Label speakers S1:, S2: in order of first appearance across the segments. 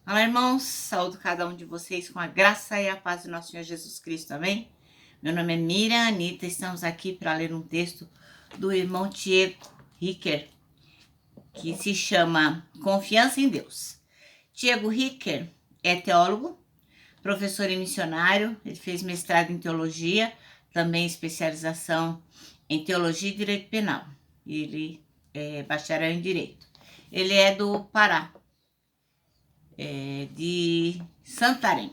S1: Olá, irmãos, saúdo cada um de vocês com a graça e a paz do nosso Senhor Jesus Cristo, amém? Meu nome é Miriam Anitta, estamos aqui para ler um texto do irmão Tiago Ricker, que se chama Confiança em Deus. Tiago Ricker é teólogo, professor e missionário, ele fez mestrado em teologia, também especialização em teologia e direito penal. Ele é bacharel em direito. Ele é do Pará, de Santarém.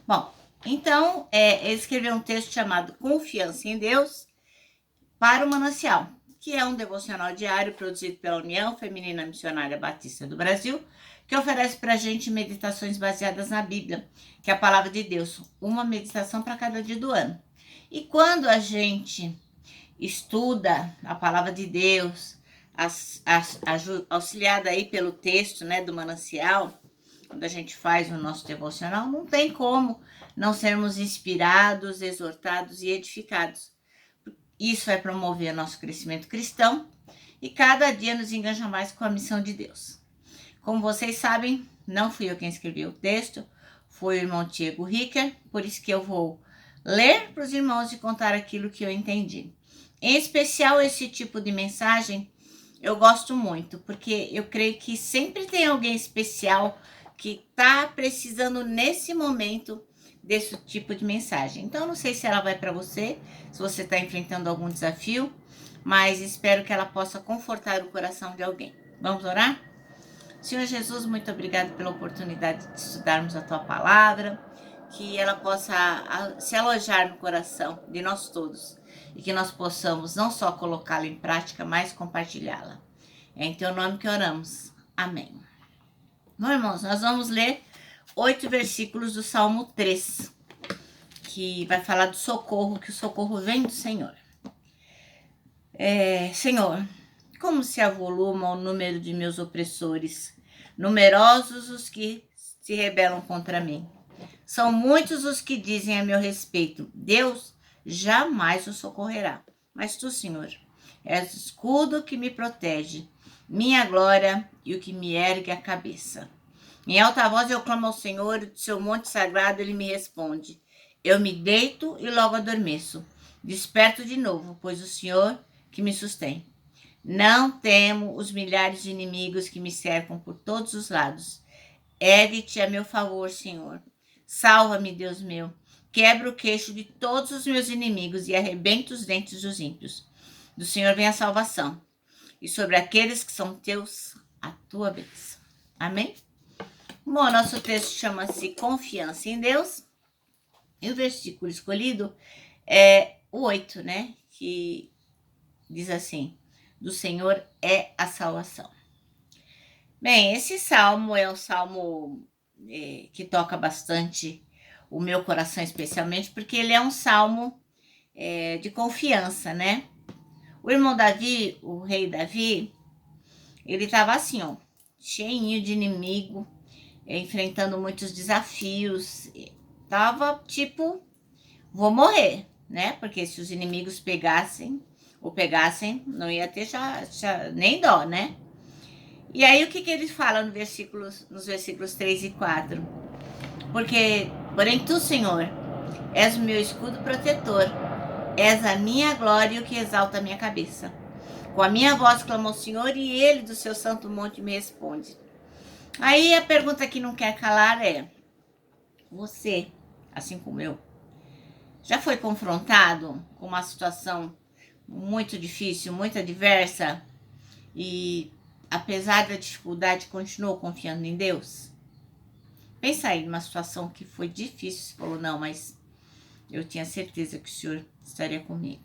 S1: Bom, então, ele escreveu um texto chamado Confiança em Deus para o Manancial, que é um devocional diário produzido pela União Feminina Missionária Batista do Brasil, que oferece para a gente meditações baseadas na Bíblia, que é a palavra de Deus, uma meditação para cada dia do ano. E quando a gente estuda a palavra de Deus, auxiliada aí pelo texto, né, do Manancial, quando a gente faz o nosso devocional, não tem como não sermos inspirados, exortados e edificados. Isso vai promover nosso crescimento cristão e cada dia nos enganja mais com a missão de Deus. Como vocês sabem, não fui eu quem escreveu o texto, foi o irmão Tiago Ricker, por isso que eu vou ler para os irmãos e contar aquilo que eu entendi. Em especial, esse tipo de mensagem eu gosto muito, porque eu creio que sempre tem alguém especial que está precisando nesse momento desse tipo de mensagem. Então, não sei se ela vai para você, se você está enfrentando algum desafio, mas espero que ela possa confortar o coração de alguém. Vamos orar? Senhor Jesus, muito obrigado pela oportunidade de estudarmos a Tua Palavra, que ela possa se alojar no coração de nós todos e que nós possamos não só colocá-la em prática, mas compartilhá-la. É em Teu nome que oramos. Amém. Bom, irmãos, nós vamos ler 8 versículos do Salmo 3, que vai falar do socorro, que o socorro vem do Senhor. Senhor, como se avoluma o número de meus opressores, numerosos os que se rebelam contra mim. São muitos os que dizem a meu respeito, Deus jamais o socorrerá. Mas tu, Senhor, és o escudo que me protege, minha glória e o que me ergue a cabeça. Em alta voz eu clamo ao Senhor, e do seu monte sagrado ele me responde. Eu me deito e logo adormeço. Desperto de novo, pois o Senhor que me sustém. Não temo os milhares de inimigos que me cercam por todos os lados. Ergue-te a meu favor, Senhor. Salva-me, Deus meu. Quebra o queixo de todos os meus inimigos e arrebenta os dentes dos ímpios. Do Senhor vem a salvação, e sobre aqueles que são teus, a tua bênção. Amém? Bom, nosso texto chama-se Confiança em Deus, e o versículo escolhido é o 8, né? Que diz assim, do Senhor é a salvação. Bem, esse salmo é um salmo que toca bastante o meu coração, especialmente, porque ele é um salmo de confiança, né? O irmão Davi, o rei Davi, ele estava assim, ó, cheinho de inimigo, enfrentando muitos desafios, tava tipo, vou morrer, né? Porque se os inimigos pegassem, não ia ter já nem dó, né? E aí o que ele fala nos versículos 3 e 4? Porém tu, Senhor, és o meu escudo protetor, és a minha glória e o que exalta a minha cabeça. Com a minha voz clamo ao Senhor e ele do seu santo monte me responde. Aí a pergunta que não quer calar é, você, assim como eu, já foi confrontado com uma situação muito difícil, muito adversa e, apesar da dificuldade, continuou confiando em Deus? Pensa aí numa situação que foi difícil, você falou, não, mas eu tinha certeza que o Senhor estaria comigo.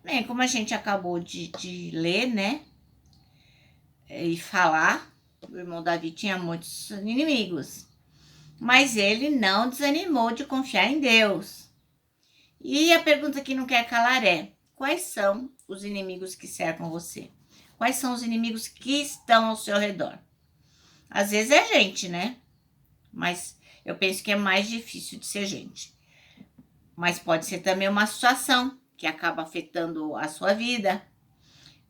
S1: Bem, como a gente acabou de ler, né, e falar, o irmão Davi tinha muitos inimigos, mas ele não desanimou de confiar em Deus. E a pergunta que não quer calar é, quais são os inimigos que cercam você? Quais são os inimigos que estão ao seu redor? Às vezes é gente, né? Mas eu penso que é mais difícil de ser gente. Mas pode ser também uma situação que acaba afetando a sua vida.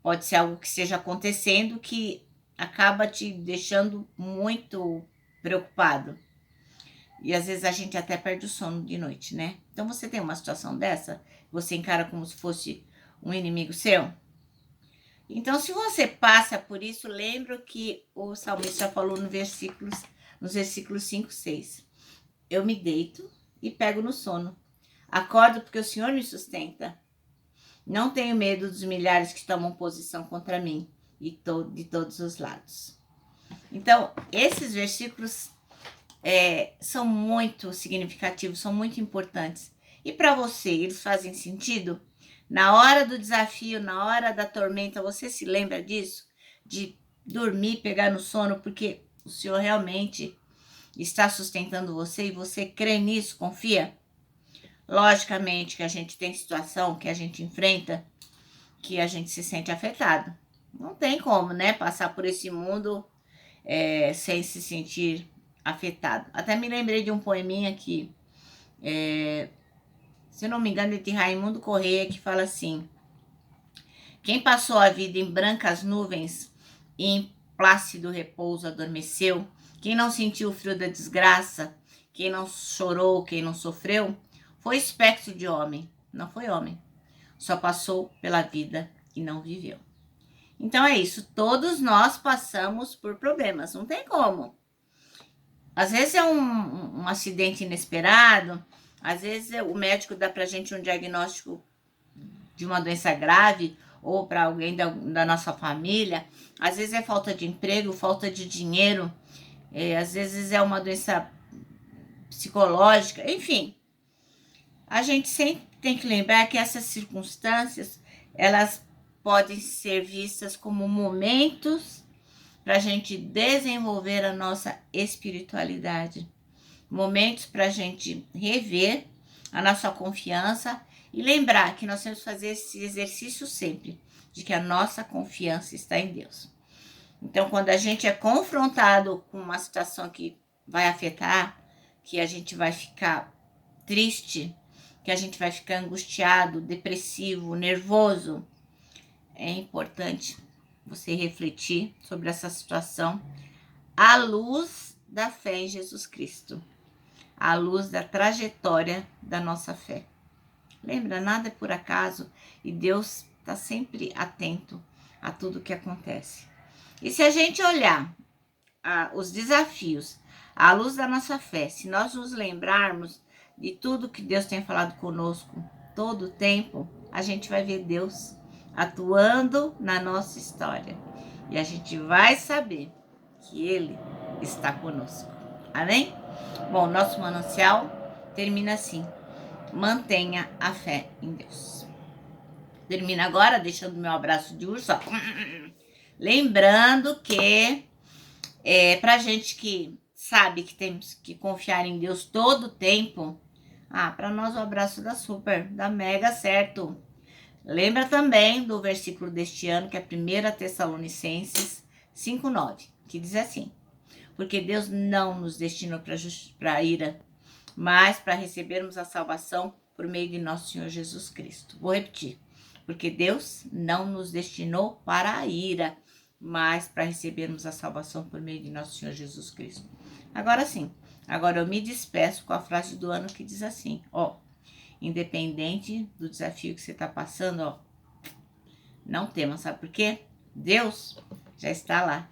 S1: Pode ser algo que esteja acontecendo que acaba te deixando muito preocupado. E às vezes a gente até perde o sono de noite, né? Então você tem uma situação dessa, você encara como se fosse um inimigo seu? Então, se você passa por isso, lembra que o salmista falou nos versículos 5, 6. Eu me deito e pego no sono. Acordo porque o Senhor me sustenta. Não tenho medo dos milhares que tomam posição contra mim de todos os lados. Então, esses versículos são muito significativos, são muito importantes. E para você, eles fazem sentido? Na hora do desafio, na hora da tormenta, você se lembra disso? De dormir, pegar no sono, porque o Senhor realmente está sustentando você e você crê nisso, confia? Logicamente que a gente tem situação que a gente enfrenta que a gente se sente afetado. Não tem como, né, passar por esse mundo sem se sentir afetado. Até me lembrei de um poeminha que, se não me engano, é de Raimundo Corrêa, que fala assim: quem passou a vida em brancas nuvens e em plácido repouso adormeceu, quem não sentiu o frio da desgraça, quem não chorou, quem não sofreu, foi espectro de homem, não foi homem. Só passou pela vida e não viveu. Então é isso, todos nós passamos por problemas, não tem como. Às vezes é um acidente inesperado, às vezes o médico dá pra gente um diagnóstico de uma doença grave, ou para alguém da nossa família, às vezes é falta de emprego, falta de dinheiro, às vezes é uma doença psicológica, enfim. A gente sempre tem que lembrar que essas circunstâncias, elas podem ser vistas como momentos para a gente desenvolver a nossa espiritualidade. Momentos para a gente rever a nossa confiança e lembrar que nós temos que fazer esse exercício sempre, de que a nossa confiança está em Deus. Então, quando a gente é confrontado com uma situação que vai afetar, que a gente vai ficar triste, que a gente vai ficar angustiado, depressivo, nervoso, é importante você refletir sobre essa situação à luz da fé em Jesus Cristo, à luz da trajetória da nossa fé. Lembra, nada é por acaso e Deus está sempre atento a tudo que acontece. E se a gente olhar os desafios à luz da nossa fé, se nós nos lembrarmos de tudo que Deus tem falado conosco todo o tempo, a gente vai ver Deus atuando na nossa história. E a gente vai saber que Ele está conosco. Amém? Bom, nosso manancial termina assim: mantenha a fé em Deus. Termina agora deixando meu abraço de urso, ó. Lembrando que pra gente que sabe que temos que confiar em Deus todo o tempo, para nós o abraço dá super, dá mega certo. Lembra também do versículo deste ano, que é 1 Tessalonicenses 5:9, que diz assim: porque Deus não nos destinou para a ira, mas para recebermos a salvação por meio de nosso Senhor Jesus Cristo. Vou repetir: porque Deus não nos destinou para a ira, mas para recebermos a salvação por meio de nosso Senhor Jesus Cristo. Agora sim, agora eu me despeço com a frase do ano que diz assim, independente do desafio que você está passando, não tema, sabe por quê? Deus já está lá